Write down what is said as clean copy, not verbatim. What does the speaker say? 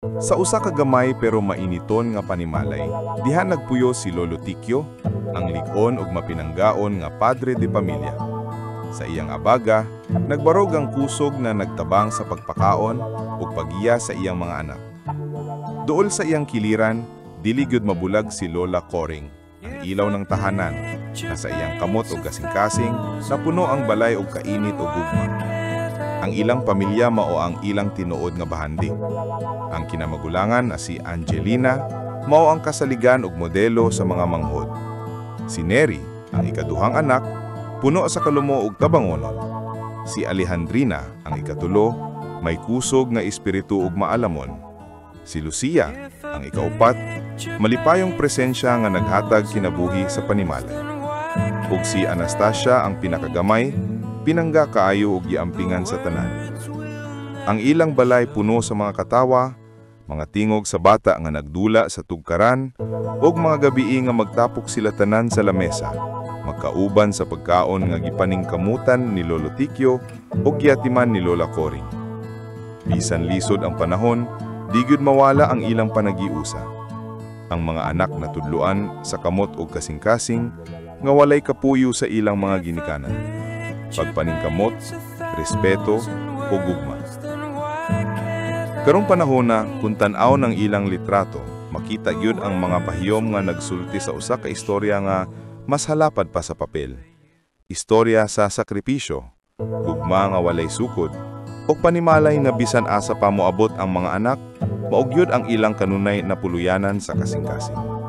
Sa usa ka gamay pero mainiton nga panimalay, diha nagpuyo si Lolo Tikyo, ang lig-on ug mapinanggaon nga padre de pamilya. Sa iyang abaga, nagbarog ang kusog na nagtabang sa pagpakaon ug pagiya sa iyang mga anak. Duol sa iyang kiliran, dili gyud mabulag si Lola Coring, ang ilaw ng tahanan, na sa iyang kamot ug kasing-kasing napuno ang balay ug kainit ug gugma. Ang ilang pamilya mao ang ilang tinuod nga bahandi. Ang kinamagulangan na si Angelina mao ang kasaligan ug modelo sa mga manghod. Si Neri, ang ikaduhang anak, puno sa kalumo ug tabangonon. Si Alejandrina, ang ikatulo, may kusog nga espiritu ug maalamon. Si Lucia, ang ikaupat, malipayong presensya nga naghatag kinabuhi sa panimalay. Ug si Anastasia, ang pinakagamay, pinangga kaayo ug giampingan sa tanan. Ang ilang balay puno sa mga katawa, mga tingog sa bata nga nagdula sa tugkaran, ug mga gabii nga magtapok sila tanan sa lamesa, magkauban sa pagkaon nga gipaningkamutan ni Lolo Tikyo ug giyatiman ni Lola Coring. Bisan lisod ang panahon, di gyud mawala ang ilang panagiusa. Ang mga anak na tudluan sa kamot ug kasing-kasing nga walay kapuyo sa ilang mga ginikanan. Pagpaningkamot, respeto, o gugma. Karong panahon na, kung tan-aw ng ilang litrato, makita gyud ang mga pahiyom nga nagsulti sa usa ka istorya nga mas halapad pa sa papel. Istorya sa sakripisyo, gugma nga walay sukod, o panimalay na bisan asa pa moabot ang mga anak, mao gyud ang ilang kanunay na puluyanan sa kasing-kasing.